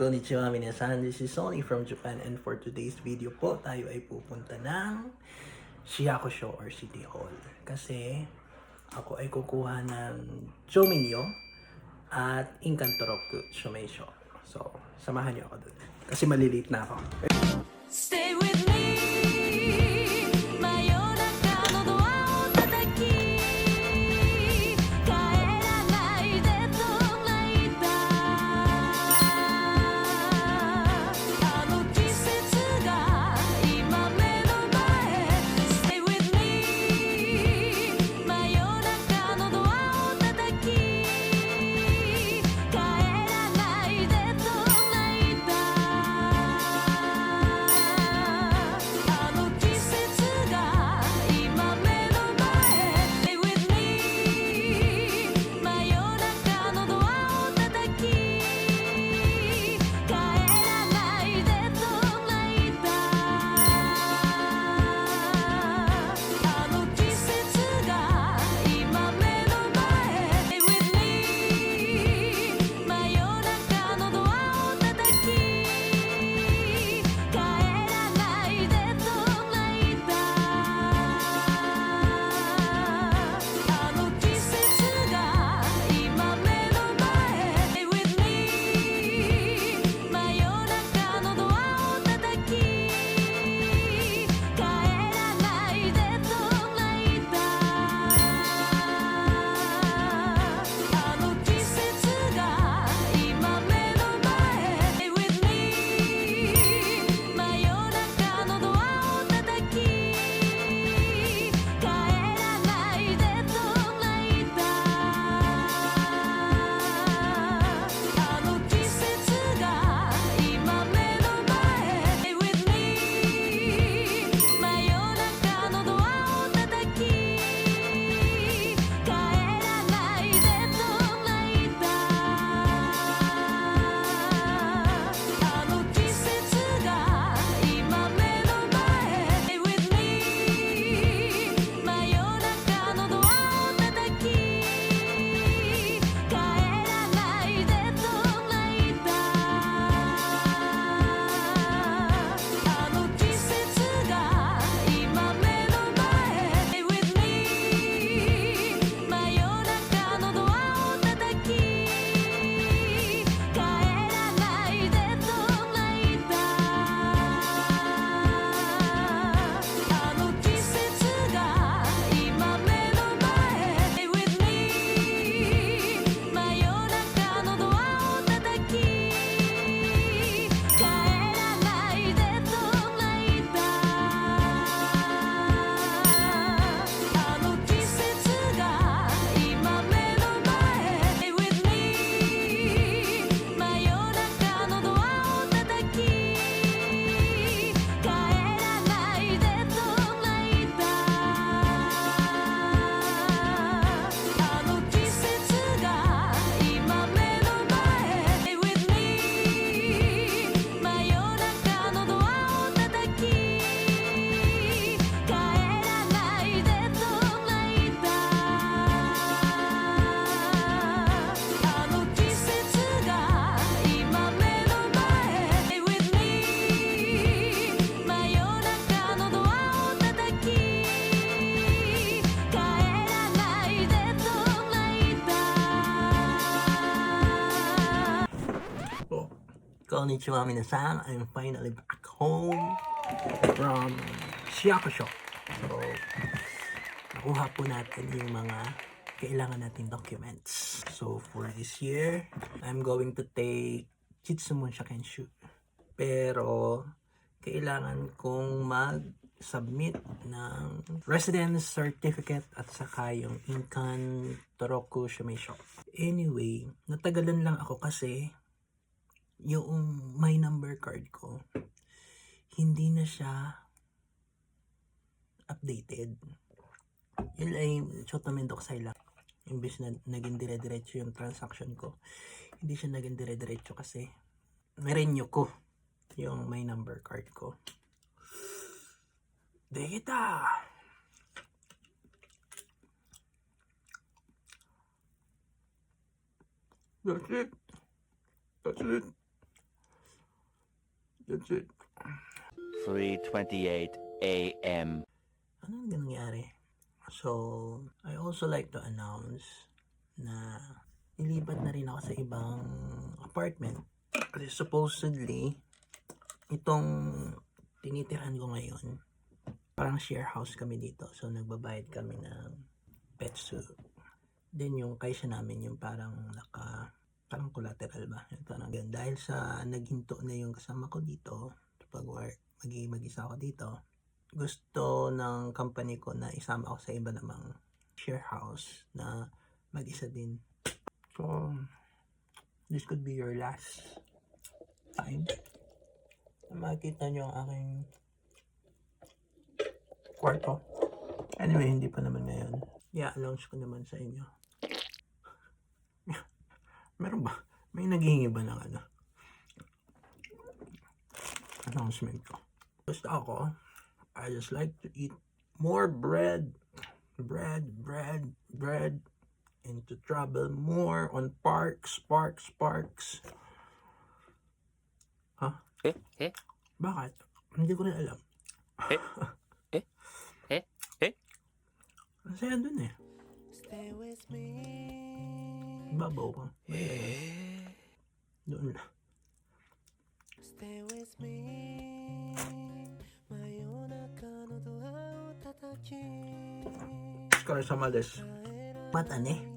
Konnichiwa minasan, this is Sony from Japan, and for today's video po, tayo ay pupunta ng Shiyakusho or City Hall. Kasi ako ay kukuha ng Chominyo at Inkantoroku Shumeisho. So, samahan niyo ako dun. Kasi malilate na ako. Stay with me. 真夜中のドアを叩き帰らないでと泣いたあの季節が今目の前 Stay with me 真夜中のドアを叩き帰らないでと泣いたあの季節が今目の前 Stay with me 真夜中のドアを叩き帰らないでと泣いたあの季節が今目の前 Stay with me 真夜中のドアを叩き帰らないでと泣いたあの季節が今目の前 Stay with me 真夜中のドアを叩き帰らないでと泣いたあの季節が今目の前 Stay with me 真夜中のドアを叩き帰らないでと泣いたあの季節が今目の前 Stay with me 真夜中のドアを叩き帰らないでと泣いたあの季節が今目の前 Stay with me 真夜中のドアを叩き帰らないでと泣いたあの季節が今目の前 Stay with me 真夜中のドアを叩き帰らないでと泣いたあの季節が今目の前 Stay with me 真夜中のドアを叩き帰らないでと泣いたあの季節が今目の前 Stay with me 真夜中のドアを叩き帰らないでと泣いたあの季節が今目の前 Stay with me 真夜中のドアを叩き帰らないでと泣いたあの季節が今目の前 Stay with me 真夜中のドアを叩き帰らないでと泣いた Oh, konnichiwa minasan, I'm finally back home from Shiyakusho. So, nakuha po natin yung mga kailangan nating documents. So, for this year, I'm going to take Chitsumun Shakenshu. Pero, kailangan kong mag-submit ng residence certificate at saka yung Inkantoroku Shumeisho. Anyway, natagalan lang ako kasi yung my number card ko, hindi na siya updated. Yun ay shotomen dokusai lang. Imbes na naging dire-diretso yung transaction ko, hindi siya naging dire-diretso kasi merenyo ko yung my number card ko. Dekita! That's it. That's it. That's it. 3:28 a.m. Anong nangyari? So, I also like to announce na nilipat na rin ako sa ibang apartment. Kasi supposedly, itong tinitirahan ko ngayon, parang share house kami dito. So, nagbabayad kami ng pet soup. Then, yung kaisa namin, yung parang parang collateral ba? Yung parang ganun. Dahil sa naghinto na yung kasama ko dito, pag-work, mag-isa ako dito, gusto ng company ko na isama ako sa iba namang share house na mag-isa din. So, this could be your last time na makikita nyo ang aking kwarto. Anyway, hindi pa naman ngayon. I-announce ko naman sa inyo. Meron ba? May naghihingi ba ng announcement ko? Basta ako, I just like to eat more bread, and to travel more on parks. Huh? Bakit? Hindi ko rin alam. Ang saya dun eh. Babaw ka. Doon na. Scar Samales. Mata ne?